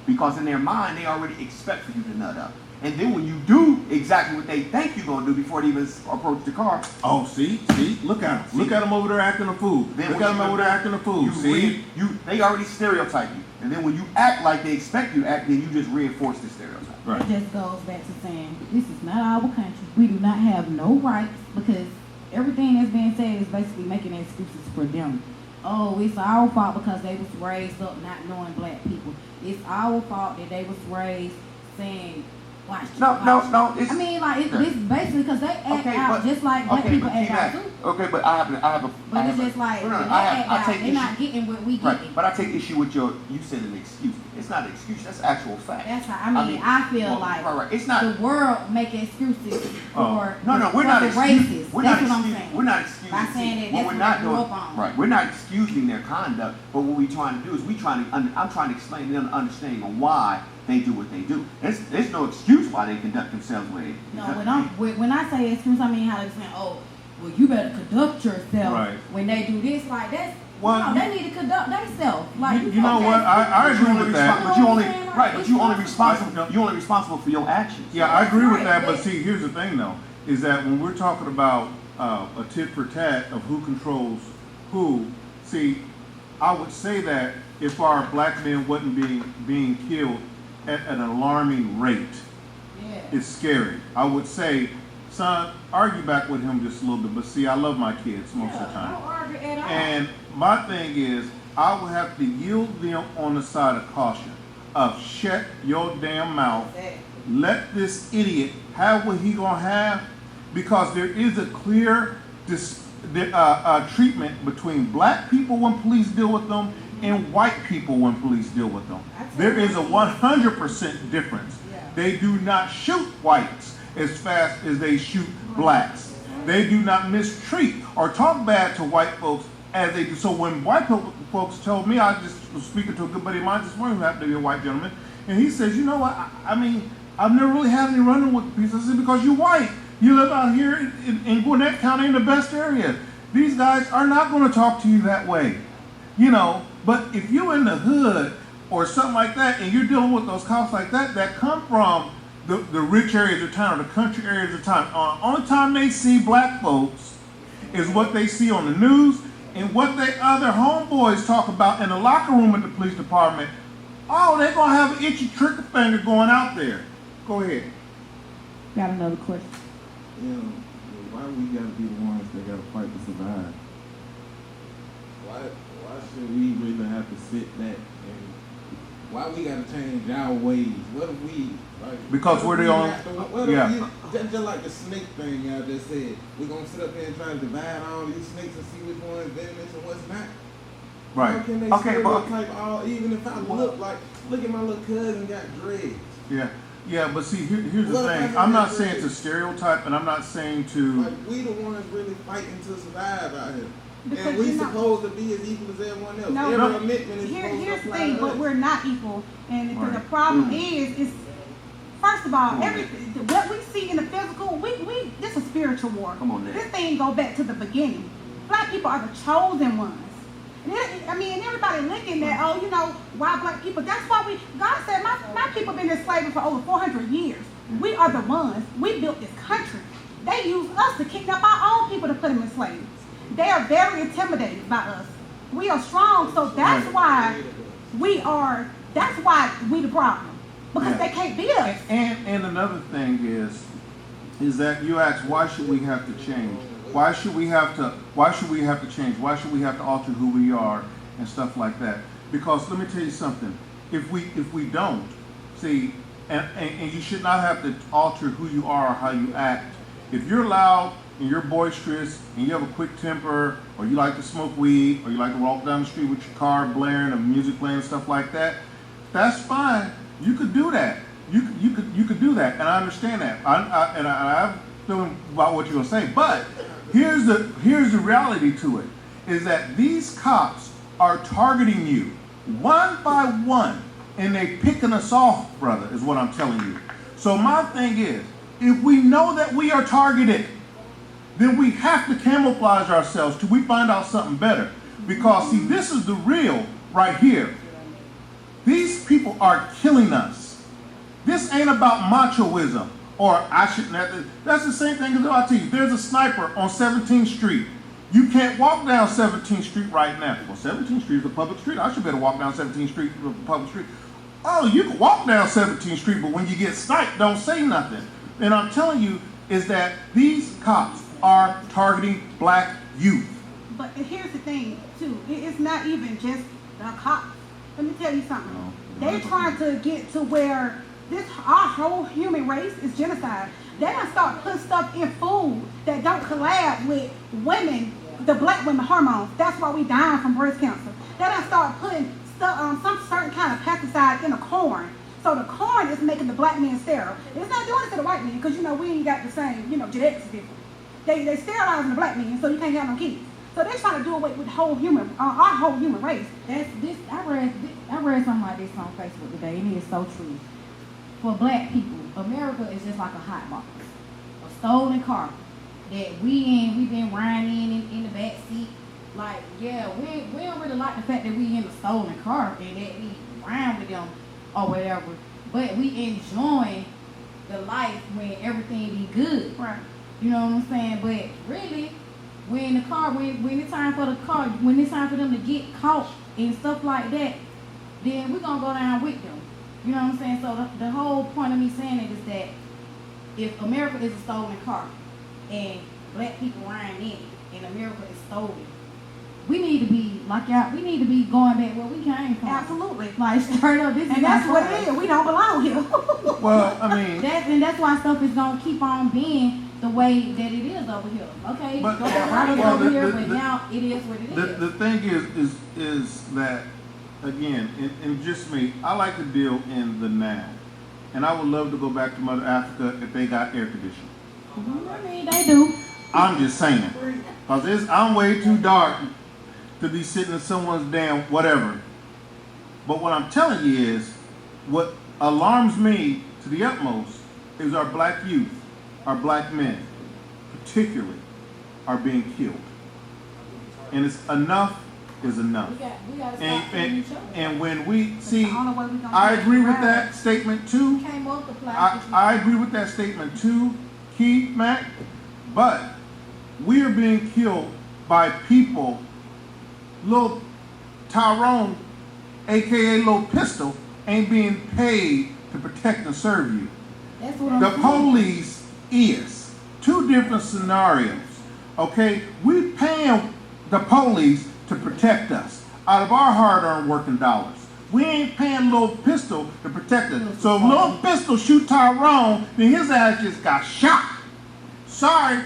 Because in their mind, they already expect for you to nut up. And then when you do exactly what they think you're going to do before they even approach the car, Oh, see, look at him. Look at him over there acting a fool. Then Look when at him you- over there acting a fool. See? they already stereotype you. And then when you act like they expect you to act, then you just reinforce the stereotype. Right. It just goes back to saying, this is not our country. We do not have no rights because everything that's being said is basically making excuses for them. Oh, it's our fault because they was raised up not knowing black people. It's our fault that they was raised saying, watch it. No. It's, I mean, like, it's basically because they act Okay, out but- just like black people but act out T-Mac, too. Okay, but I have a. But it's just like, no, when they I act out, take they're issue. not getting what we Right, getting. but I take issue with you said an excuse. It's not an excuse. That's actual fact. That's how, I feel well, like right. It's not. the world make excuses for No, for we're not the excusing. racists. We're That's not what I'm excusing. saying. We're not excusing. By saying that what that's we're what not they grew doing. up on. Right. We're not excusing their conduct, but what we're trying to do is I'm trying to explain to them the understanding of why they do what they do. There's no excuse why they conduct themselves the way they No, conduct. when I say excuse, I mean how they saying, oh, well, you better conduct yourself Right. when they do this. Like that's Well, no, they need to conduct themselves. Like you know what? I But you agree only with that. But you only You know what I'm saying? right. But you only It's responsible. You only responsible for your actions. Yeah, I agree with Right, that, but but- see, here's the thing though, is that when we're talking about a tit for tat of who controls who, see, I would say that if our black men wasn't being killed at an alarming rate, Yeah. it's scary. I would say, son, argue back with him just a little bit, but see, I love my kids most of the time. Don't argue at all. And my thing is, I would have to yield them on the side of caution, of shut your damn mouth. Let this idiot have what he gonna have, because there is a clear treatment between black people when police deal with them and white people when police deal with them. There is a 100% difference. They do not shoot whites as fast as they shoot blacks. They do not mistreat or talk bad to white folks as they do. So when white folks told me, I just was speaking to a good buddy of mine this morning who happened to be a white gentleman, and he says, you know what, I mean, I've never really had any running with police. I said, because you're white. You live out here in Gwinnett County in the best area. These guys are not going to talk to you that way. You know, but if you're in the hood or something like that and you're dealing with those cops like that come from the rich areas of town or the country areas of town, only time they see black folks is what they see on the news and what they other homeboys talk about in the locker room at the police department. Oh, they're going to have an itchy trigger finger going out there. Go ahead. Got another question. You know, why we gotta be the ones that gotta fight to survive? Why should we really have to sit back and why we gotta change our ways? What if we like? Because we're the only. Yeah. Just like the snake thing y'all just said. We're gonna sit up here and try to divide all these snakes and see which one is venomous and what's not. Right. How can they Okay, but- stereotype all? Even if I look at my little cousin got dreads. Yeah. Yeah, but see, here's the What if I thing. have I'm not that saying dread? to stereotype, and I'm not saying to. Like we the ones really fighting to survive out here. Because And we you're not- supposed to be as equal as everyone else. No, Every no. amendment is supposed Here's to the apply thing, to but us. we're not equal. And the Right. problem is first of all, what we see in the physical, this is spiritual war. Come on now. This thing go back to the beginning. Black people are the chosen ones. And everybody looking at, oh, you know, why black people? That's why God said, my people been in slavery for over 400 years. We are the ones. We built this country. They use us to kidnap our own people to put them in slaves. They are very intimidated by us. We are strong, so that's why we the problem. Because Yeah. they can't beat us. And another thing is that you ask, why should we have to change? Why should we have to change? Why should we have to alter who we are and stuff like that? Because let me tell you something. If we don't, see, and you should not have to alter who you are or how you act. If you're loud and you're boisterous and you have a quick temper, or you like to smoke weed, or you like to walk down the street with your car blaring and music playing and stuff like that, that's fine. You could do that. You could do that, and I understand that. I'm feeling about what you're gonna say, but here's the reality to it: is that these cops are targeting you one by one, and they picking us off, brother. Is what I'm telling you. So my thing is, if we know that we are targeted, then we have to camouflage ourselves till we find out something better. Because see, this is the real right here. These people are killing us. This ain't about machoism or I shouldn't have to. That's the same thing as I tell you. There's a sniper on 17th Street. You can't walk down 17th Street right now. Well, 17th Street is a public street. I should better walk down 17th Street, a public street. Oh, you can walk down 17th Street, but when you get sniped, don't say nothing. And I'm telling you is that these cops are targeting black youth. But here's the thing, too. It's not even just the cops. Let me tell you something. No. They're trying to get to where our whole human race is genocide. They done start putting stuff in food that don't collab with women, the black women hormones. That's why we dying from breast cancer. They done start putting stuff, some certain kind of pesticide in the corn. So the corn is making the black men sterile. It's not doing it to the white men because, we ain't got the same, genetics different. They sterilizing the black men so you can't have no kids. So they're trying to do away with our whole human race. I read something like this on Facebook today, and it is so true. For black people, America is just like a hot box, a stolen car that we've been riding in the back seat. Like, yeah, we don't really like the fact that we in a stolen car and that we ride with them or whatever, but we enjoying the life when everything be good. Right. You know what I'm saying? But really, when it's time for when it's time for them to get caught and stuff like that, then we're gonna go down with them. You know what I'm saying? So the whole point of me saying it is that if America is a stolen car and black people riding in it and America is stolen, we need to be like y'all. We need to be going back where we came from. Absolutely. Like straight up, this is And that's what it is. We don't belong here. Well, I mean, that's why stuff is gonna keep on being the way that it is over here. Okay, But- go right well, over here, the- but now it is what it is. the thing is that, again, and just me, I like to deal in the now. And I would love to go back to Mother Africa if they got air conditioning. I mean, they do. I'm just saying. Because I'm way too dark to be sitting in someone's damn whatever. But what I'm telling you is, what alarms me to the utmost is our black youth, our black men, particularly, are being killed. And it's enough is enough. We gotta stop killing each other. And when we see, the only way we gonna I get agree with around that statement too. We can't multiply. I agree with that statement too, Keith, Mac, but we are being killed by people. Little Tyrone, aka Little Pistol, ain't being paid to protect and serve you. That's what I'm The saying. police is. Two different scenarios. Okay? We paying the police to protect us out of our hard-earned working dollars. We ain't paying Little Pistol to protect us. So if Little Pistol shoot Tyrone, then his ass just got shot. Sorry.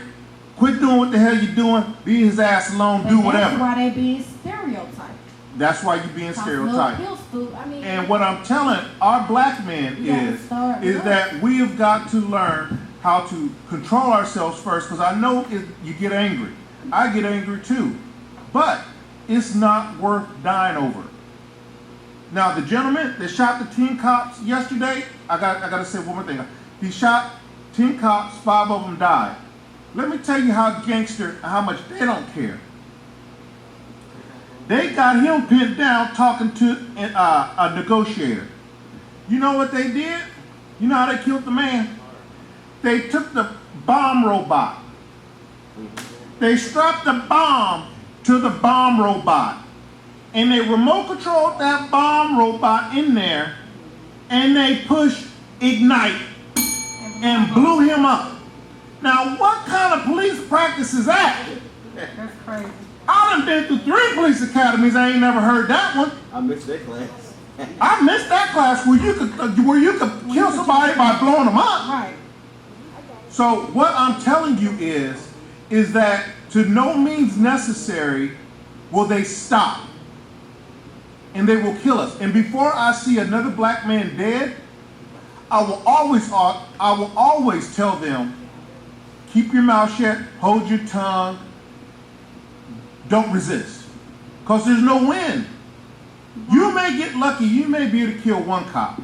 Quit doing what the hell you doing. Leave his ass alone. But Do that's whatever. why they being stereotyped. That's why you're being stereotyped. And what I'm telling our black men is that we have got to learn how to control ourselves first, because I know you get angry. I get angry too. But it's not worth dying over. Now, the gentleman that shot the 10 cops yesterday, I got to say one more thing. He shot 10 cops, 5 of them died. Let me tell you how how much they don't care. They got him pinned down talking to a negotiator. You know what they did? You know how they killed the man? They took the bomb robot. They strapped the bomb to the bomb robot. And they remote controlled that bomb robot in there, and they pushed ignite and blew him up. Now, what kind of police practice is that? That's crazy. I done been through 3 police academies. I ain't never heard that one. I missed that class. I missed that class where you could kill somebody by blowing them up. Right. So what I'm telling you is that to no means necessary will they stop, and they will kill us. And before I see another black man dead, I will always tell them, keep your mouth shut, hold your tongue, don't resist. Because there's no win. You may get lucky, you may be able to kill one cop.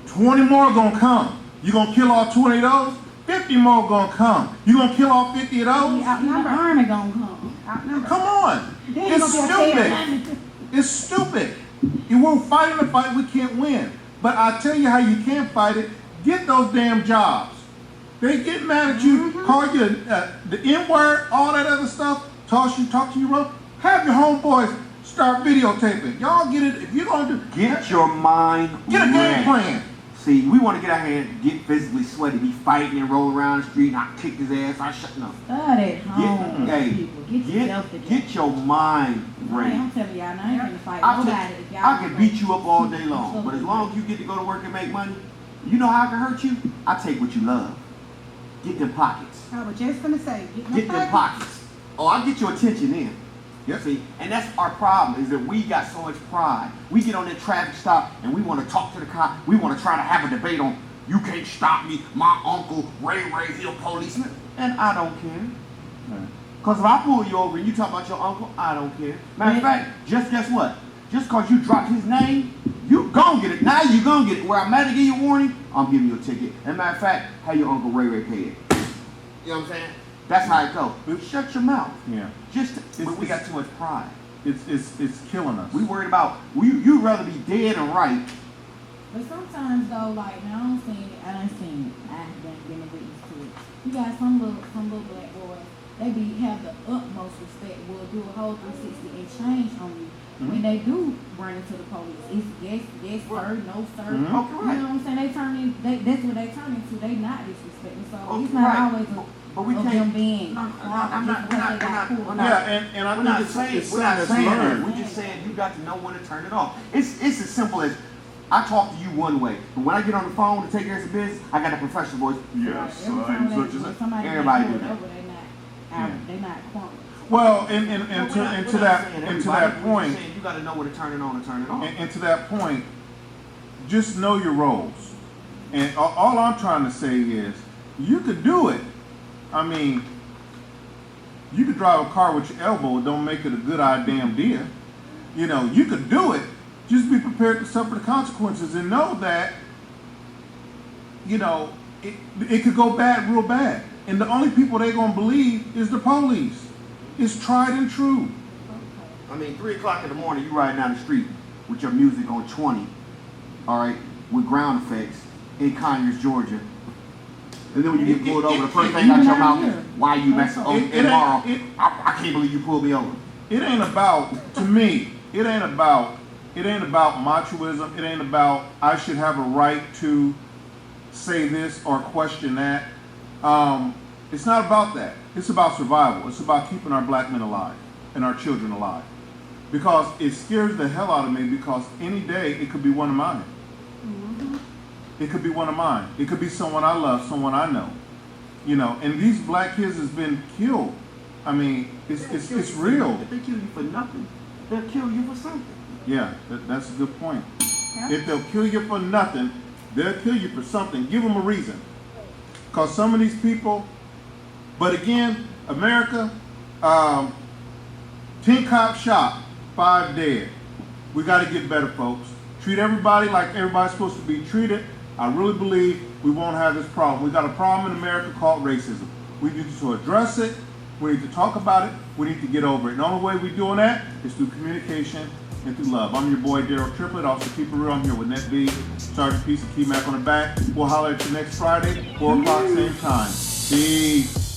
20 more are gonna come. You gonna kill all 20 of those? 50 more are gonna come. You gonna kill all 50 of those? The army gonna come. Outnumbered. Come on. It's stupid. It's stupid. You won't fight in a fight we can't win. But I tell you how you can fight it. Get those damn jobs. They get mad at you, call you the N-word, all that other stuff, talk to you wrong. Have your homeboys start videotaping. Y'all get it. If you're gonna do, Get your mind get a game ready. plan. See, we want to get out here and get physically sweaty, be fighting and roll around the street, and I kick his ass, I shut no. Start at home, Hey, people. Get yourself together. get your mind ready. I'm telling y'all, now I ain't gonna fight I nobody. can, If y'all I can gonna- beat you up all day long, but as long as you get to go to work and make money, you know how I can hurt you? I take what you love. Get them pockets. I was just gonna say, Get them pockets. Oh, I'll get your attention in. Yep. See, and that's our problem, is that we got so much pride. We get on that traffic stop and we want to talk to the cop. We want to try to have a debate on, you can't stop me, my uncle Ray he a policeman. And I don't care. Because if I pull you over and you talk about your uncle, I don't care. Matter of fact, just guess what? Just because you dropped his name, you gon' get it. Now you gon' get it. Where I'm mad to give you a warning, I'm giving you a ticket. And matter of fact, how your uncle Ray paid it. You know what I'm saying? That's how it goes. Shut your mouth. Yeah. We got too much pride. It's killing us. We worried about, you'd rather be dead and right. But sometimes though, like now I done seen it. I've been a witness to it. You got some little black boys. They have the utmost respect. Will do a whole 360 and change on you. When they do run into the police, it's yes sir, no sir. Okay, You know what I'm saying? That's what they turn into. They not disrespecting. So it's not always but we of can't. them being we're we're not And I we're think not it's saying something that's that. learned. We're just saying you got to know when to turn it off. It's as simple as I talk to you one way, but when I get on the phone to take care of some business, I got a professional voice. Yes, every time such as when somebody everybody gets do pulled that. over, they not crunk. Well, and to that point, you got to know when to turn it on and turn it off. and to that point, just know your roles. And all I'm trying to say is, you could do it. I mean, you could drive a car with your elbow. Don't make it a good idea. You know, you could do it. Just be prepared to suffer the consequences and know that, you know, it could go bad, real bad. And the only people they're going to believe is the police. It's tried and true. I mean, 3 o'clock in the morning, you riding down the street with your music on 20, all right, with ground effects in Conyers, Georgia. And then when you get pulled over, the first thing out your mouth is, why you messing over tomorrow? I can't believe you pulled me over. It ain't about, to me, it ain't about machoism. It ain't about I should have a right to say this or question that. It's not about that. It's about survival. It's about keeping our black men alive and our children alive. Because it scares the hell out of me, because any day it could be one of mine. It could be one of mine. It could be someone I love, someone I know. You know, and these black kids has been killed. I mean, it's real. If they kill you for nothing, they'll kill you for something. Yeah, that's a good point. If they'll kill you for nothing, they'll kill you for something. Give them a reason. Because some of these people, but again, America, 10 cops shot, 5 dead. We got to get better, folks. Treat everybody like everybody's supposed to be treated. I really believe we won't have this problem. We got a problem in America called racism. We need to address it. We need to talk about it. We need to get over it. And the only way we're doing that is through communication and through love. I'm your boy, Daryl Triplett. Also, keep it real. I'm here with Net B, Sergeant Peace and Key Mac on the back. We'll holler at you next Friday, 4 o'clock, same time. Peace.